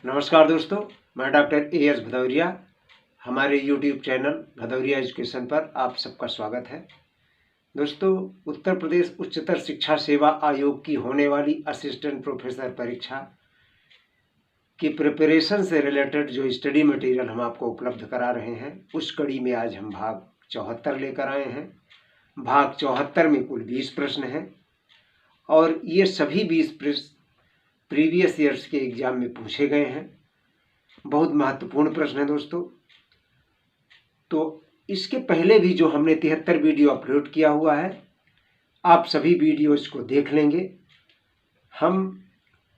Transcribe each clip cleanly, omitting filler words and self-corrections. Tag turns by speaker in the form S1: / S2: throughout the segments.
S1: नमस्कार दोस्तों, मैं डॉक्टर ए एस भदौरिया। हमारे यूट्यूब चैनल भदौरिया एजुकेशन पर आप सबका स्वागत है। दोस्तों, उत्तर प्रदेश उच्चतर शिक्षा सेवा आयोग की होने वाली असिस्टेंट प्रोफेसर परीक्षा की प्रिपरेशन से रिलेटेड जो स्टडी मटेरियल हम आपको उपलब्ध करा रहे हैं, उस कड़ी में आज हम भाग 74 लेकर आए हैं। भाग 74 में कुल 20 प्रश्न हैं और ये सभी 20 प्रश्न प्रीवियस ईयर्स के एग्जाम में पूछे गए हैं। बहुत महत्वपूर्ण प्रश्न है दोस्तों। तो इसके पहले भी जो हमने 73 वीडियो अपलोड किया हुआ है, आप सभी वीडियोज को देख लेंगे। हम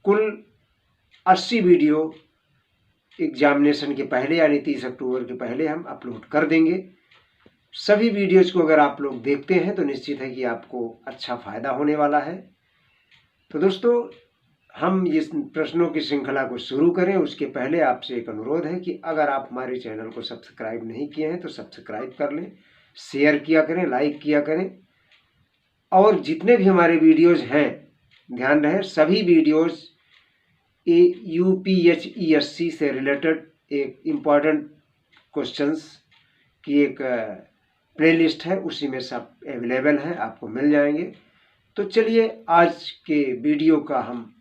S1: कुल 80 वीडियो एग्जामिनेशन के पहले यानी 30 अक्टूबर के पहले हम अपलोड कर देंगे। सभी वीडियोज को अगर आप लोग देखते हैं तो निश्चित है कि आपको अच्छा फ़ायदा होने वाला है। तो दोस्तों, हम इस प्रश्नों की श्रृंखला को शुरू करें उसके पहले आपसे एक अनुरोध है कि अगर आप हमारे चैनल को सब्सक्राइब नहीं किए हैं तो सब्सक्राइब कर लें, शेयर किया करें, लाइक किया करें। और जितने भी हमारे वीडियोज़ हैं, ध्यान रहे सभी वीडियोज़ UPHESC से रिलेटेड एक इम्पॉर्टेंट क्वेश्चंस की एक प्लेलिस्ट है, उसी में सब अवेलेबल है, आपको मिल जाएंगे। तो चलिए आज के वीडियो का हम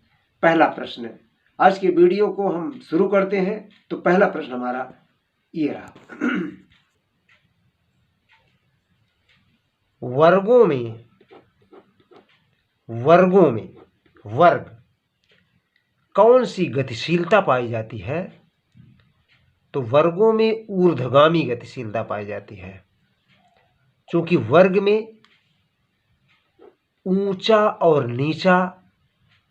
S1: पहला प्रश्न है, आज के वीडियो को हम शुरू करते हैं। तो पहला प्रश्न हमारा ये रहा। वर्गों में वर्ग कौन सी गतिशीलता पाई जाती है? तो वर्गों में ऊर्ध्वगामी गतिशीलता पाई जाती है, क्योंकि वर्ग में ऊंचा और नीचा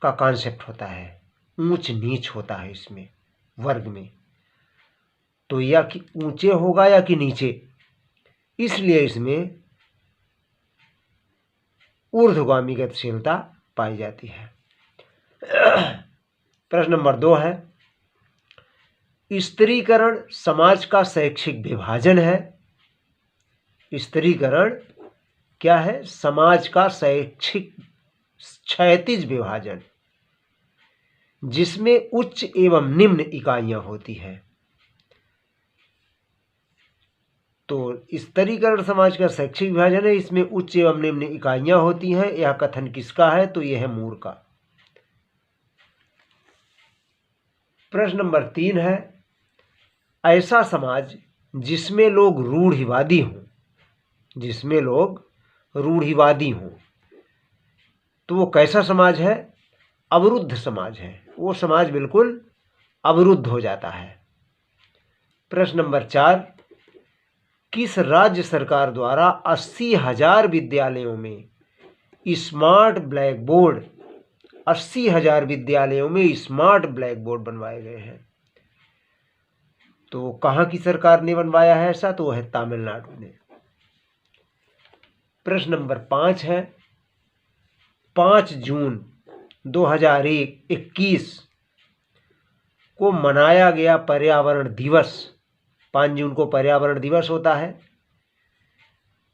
S1: का कॉन्सेप्ट होता है, ऊंच नीच होता है इसमें वर्ग में। तो या कि ऊंचे होगा या कि नीचे, इसलिए इसमें ऊर्ध्वगामी गतिशीलता पाई जाती है। प्रश्न नंबर 2 है, स्त्रीकरण समाज का शैक्षिक विभाजन है। स्त्रीकरण क्या है? समाज का शैक्षिक क्षैतिज विभाजन, जिसमें उच्च एवं निम्न इकाइयां होती हैं। तो स्तरीकरण समाज का शैक्षिक विभाजन है, इसमें उच्च एवं निम्न इकाइयां होती हैं। यह कथन किसका है? तो यह है मूर का। प्रश्न नंबर 3 है, ऐसा समाज जिसमें लोग रूढ़िवादी हों, तो वो कैसा समाज है? अवरुद्ध समाज है। वो समाज बिल्कुल अवरुद्ध हो जाता है। प्रश्न नंबर 4, किस राज्य सरकार द्वारा 80,000 विद्यालयों में स्मार्ट ब्लैक बोर्ड 80,000 विद्यालयों में स्मार्ट ब्लैक बोर्ड बनवाए गए हैं? तो कहाँ की सरकार ने बनवाया है ऐसा? तो है तमिलनाडु ने। प्रश्न नंबर 5 है, 5 जून 2021 को मनाया गया पर्यावरण दिवस, 5 जून को पर्यावरण दिवस होता है,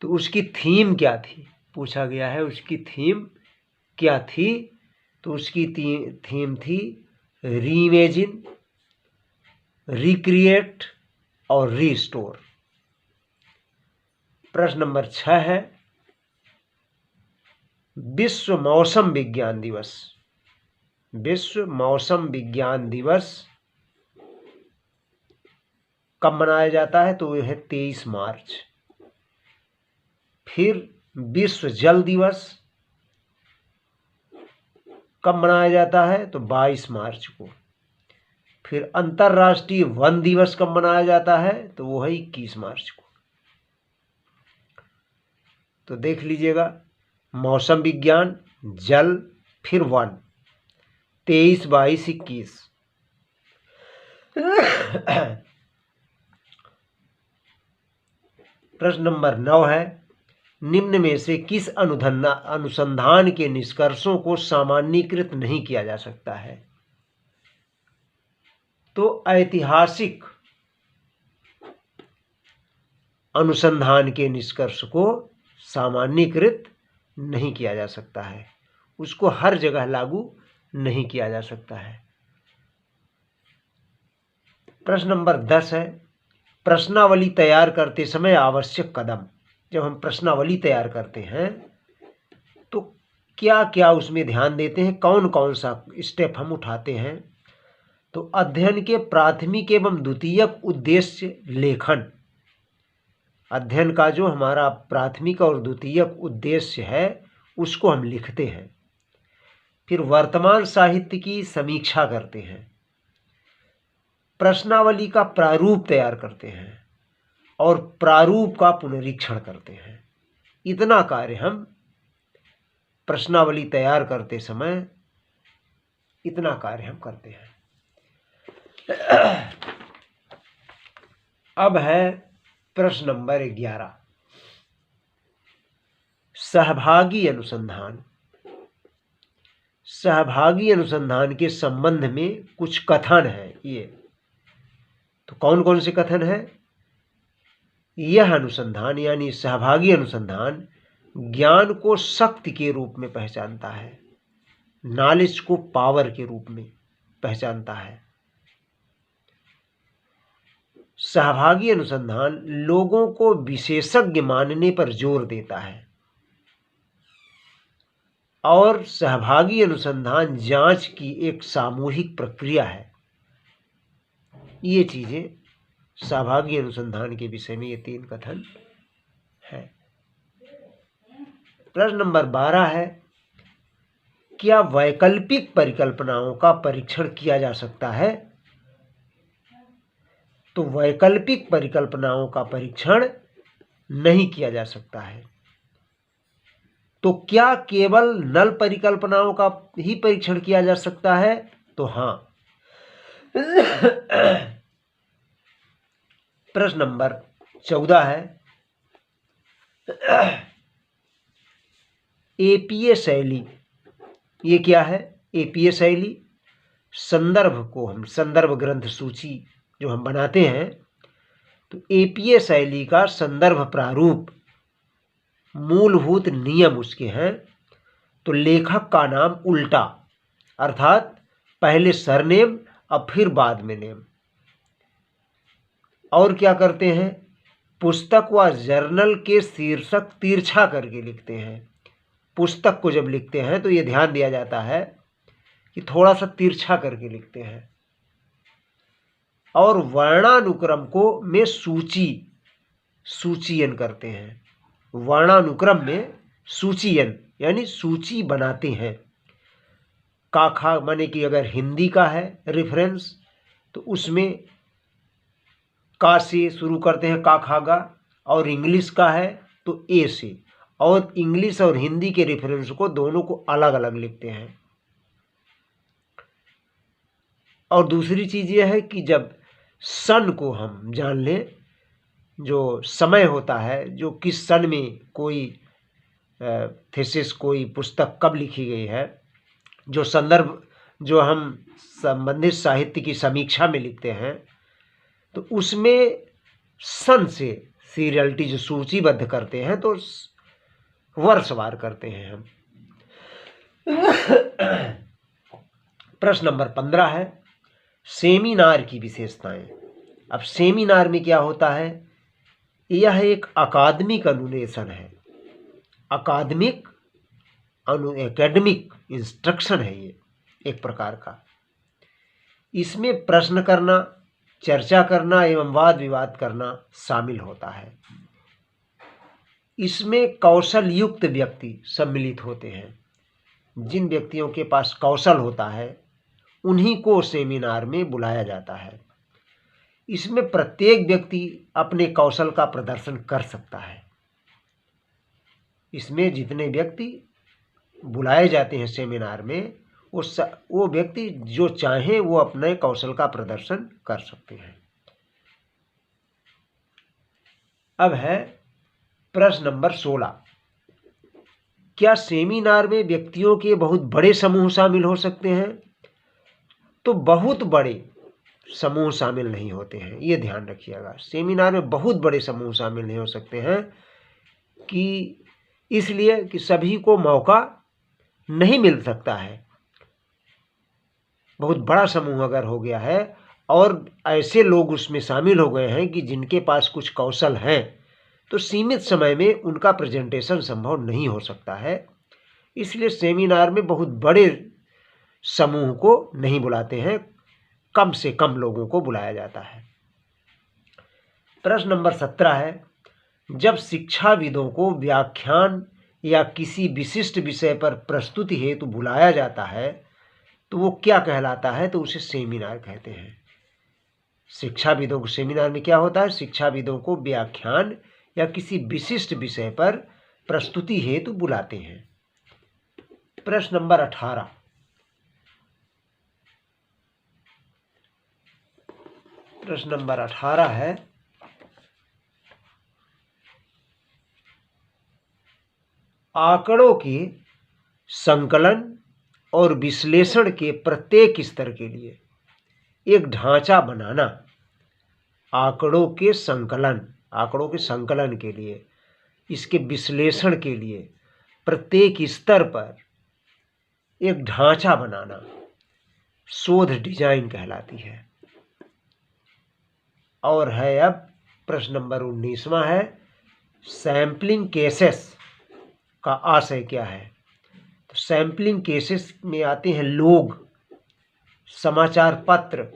S1: तो उसकी थीम क्या थी? पूछा गया है उसकी थीम क्या थी? तो उसकी थीम थी रीइमेजिन, रिक्रिएट और रीस्टोर। प्रश्न नंबर 6 है, विश्व मौसम विज्ञान दिवस कब मनाया जाता है? तो यह है 23 मार्च। फिर विश्व जल दिवस कब मनाया जाता है? तो 22 मार्च को। फिर अंतर्राष्ट्रीय वन दिवस कब मनाया जाता है? तो वो है 21 मार्च को। तो देख लीजिएगा, मौसम विज्ञान, जल, फिर वन, 23, 22, 21। प्रश्न नंबर 9 है, निम्न में से किस अनुसंधान के निष्कर्षों को सामान्यीकृत नहीं किया जा सकता है? तो ऐतिहासिक अनुसंधान के निष्कर्ष को सामान्यीकृत नहीं किया जा सकता है, उसको हर जगह लागू नहीं किया जा सकता है। प्रश्न नंबर 10 है, प्रश्नावली तैयार करते समय आवश्यक कदम। जब हम प्रश्नावली तैयार करते हैं तो क्या क्या उसमें ध्यान देते हैं, कौन कौन सा स्टेप हम उठाते हैं। तो अध्ययन के प्राथमिक एवं द्वितीयक उद्देश्य लेखन, अध्ययन का जो हमारा प्राथमिक और द्वितीयक उद्देश्य है उसको हम लिखते हैं। फिर वर्तमान साहित्य की समीक्षा करते हैं, प्रश्नावली का प्रारूप तैयार करते हैं और प्रारूप का पुनरीक्षण करते हैं। इतना कार्य हम प्रश्नावली तैयार करते समय, इतना कार्य हम करते हैं। अब है प्रश्न नंबर 11, सहभागी अनुसंधान। सहभागी अनुसंधान के संबंध में कुछ कथन है। ये तो कौन कौन से कथन है? यह अनुसंधान यानी सहभागी अनुसंधान ज्ञान को शक्ति के रूप में पहचानता है, नॉलेज को पावर के रूप में पहचानता है। सहभागी अनुसंधान लोगों को विशेषज्ञ मानने पर जोर देता है और सहभागी अनुसंधान जांच की एक सामूहिक प्रक्रिया है। ये चीजें सहभागी अनुसंधान के विषय में ये 3 कथन है। प्रश्न नंबर 12 है, क्या वैकल्पिक परिकल्पनाओं का परीक्षण किया जा सकता है? तो वैकल्पिक परिकल्पनाओं का परीक्षण नहीं किया जा सकता है। तो क्या केवल नल परिकल्पनाओं का ही परीक्षण किया जा सकता है? तो हाँ। प्रश्न नंबर 14 है, एपीए शैली। ये क्या है? एपीए शैली संदर्भ को हम संदर्भ ग्रंथ सूची जो हम बनाते हैं, तो एपीए शैली का संदर्भ प्रारूप, मूलभूत नियम उसके हैं। तो लेखक का नाम उल्टा, अर्थात पहले सरनेम और फिर बाद में नेम। और क्या करते हैं? पुस्तक व जर्नल के शीर्षक तिरछा करके लिखते हैं। पुस्तक को जब लिखते हैं तो ये ध्यान दिया जाता है कि थोड़ा सा तिरछा करके लिखते हैं। और वर्णानुक्रम को में सूचीयन करते हैं। वर्णानुक्रम में सूचीयन यानी सूची बनाते हैं। का खा माने कि अगर हिंदी का है रेफरेंस तो उसमें का से शुरू करते हैं, का खागा। और इंग्लिश का है तो ए से, और इंग्लिश और हिंदी के रेफरेंस को दोनों को अलग अलग लिखते हैं। और दूसरी चीज़ यह है कि जब सन को हम जान लें, जो समय होता है, जो किस सन में कोई थीसिस कोई पुस्तक कब लिखी गई है, जो संदर्भ जो हम संबंधित साहित्य की समीक्षा में लिखते हैं, तो उसमें सन से सीरियलिटी जो सूचीबद्ध करते हैं तो वर्षवार करते हैं हम। प्रश्न नंबर 15 है, सेमिनार की विशेषताएं। अब सेमिनार में क्या होता है? यह एक अकादमिक अनुलेशन है, एकेडमिक इंस्ट्रक्शन है ये एक प्रकार का। इसमें प्रश्न करना, चर्चा करना एवं वाद विवाद करना शामिल होता है। इसमें कौशल युक्त व्यक्ति सम्मिलित होते हैं। जिन व्यक्तियों के पास कौशल होता है उन्हीं को सेमिनार में बुलाया जाता है। इसमें प्रत्येक व्यक्ति अपने कौशल का प्रदर्शन कर सकता है। इसमें जितने व्यक्ति बुलाए जाते हैं सेमिनार में, वो व्यक्ति जो चाहें वो अपने कौशल का प्रदर्शन कर सकते हैं। अब है प्रश्न नंबर 16, क्या सेमिनार में व्यक्तियों के बहुत बड़े समूह शामिल हो सकते हैं? तो बहुत बड़े समूह शामिल नहीं होते हैं, ये ध्यान रखिएगा। सेमिनार में बहुत बड़े समूह शामिल नहीं हो सकते हैं कि इसलिए कि सभी को मौका नहीं मिल सकता है। बहुत बड़ा समूह अगर हो गया है और ऐसे लोग उसमें शामिल हो गए हैं कि जिनके पास कुछ कौशल हैं, तो सीमित समय में उनका प्रेजेंटेशन संभव नहीं हो सकता है। इसलिए सेमिनार में बहुत बड़े समूह को नहीं बुलाते हैं, कम से कम लोगों को बुलाया जाता है। प्रश्न नंबर 17 है, जब शिक्षाविदों को व्याख्यान या किसी विशिष्ट विषय पर प्रस्तुति हेतु बुलाया जाता है तो वो क्या कहलाता है? तो उसे सेमिनार कहते हैं। शिक्षाविदों को सेमिनार में क्या होता है? शिक्षाविदों को व्याख्यान या किसी विशिष्ट विषय पर प्रस्तुति हेतु बुलाते हैं। प्रश्न नंबर 18, प्रश्न नंबर 18 है, आंकड़ों के संकलन और विश्लेषण के प्रत्येक स्तर के लिए एक ढांचा बनाना। आंकड़ों के संकलन के लिए, इसके विश्लेषण के लिए प्रत्येक स्तर पर एक ढांचा बनाना शोध डिजाइन कहलाती है। और है अब प्रश्न नंबर 19वां है, सैंपलिंग केसेस का आशय क्या है? तो सैंपलिंग केसेस में आते हैं लोग, समाचार पत्र,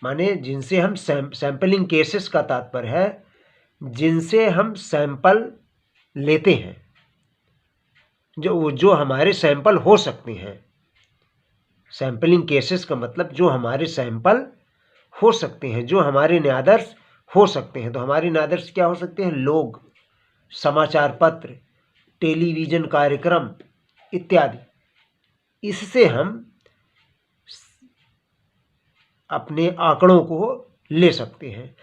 S1: माने जिनसे हम सैंपलिंग केसेस का तात्पर्य है जिनसे हम सैंपल लेते हैं, जो हमारे सैंपल हो सकते हैं। सैंपलिंग केसेस का मतलब जो हमारे सैंपल हो सकते हैं, जो हमारे न्यायादर्श हो सकते हैं। तो हमारे न्यायादर्श क्या हो सकते हैं? लोग, समाचार पत्र, टेलीविज़न कार्यक्रम इत्यादि। इससे हम अपने आंकड़ों को ले सकते हैं।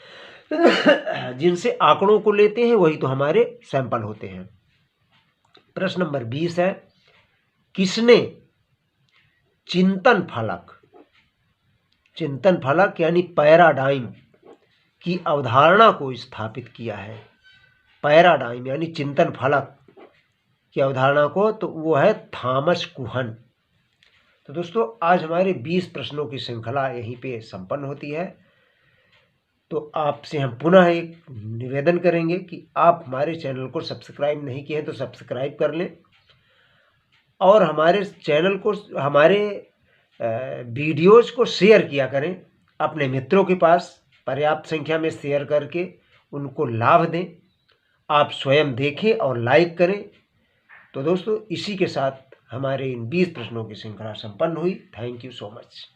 S1: जिनसे आंकड़ों को लेते हैं वही तो हमारे सैंपल होते हैं। प्रश्न नंबर 20 है, किसने चिंतन फलक यानी पैराडाइम की अवधारणा को स्थापित किया है? पैराडाइम यानी चिंतन फलक की अवधारणा को, तो वो है थॉमस कुहन। तो दोस्तों आज हमारे 20 प्रश्नों की श्रृंखला यहीं पे संपन्न होती है। तो आपसे हम पुनः एक निवेदन करेंगे कि आप हमारे चैनल को सब्सक्राइब नहीं किए हैं तो सब्सक्राइब कर लें, और हमारे चैनल को, हमारे वीडियोज को शेयर किया करें अपने मित्रों के पास, पर्याप्त संख्या में शेयर करके उनको लाभ दें। आप स्वयं देखें और लाइक करें। तो दोस्तों इसी के साथ हमारे इन 20 प्रश्नों की श्रृंखला संपन्न हुई। Thank you so much.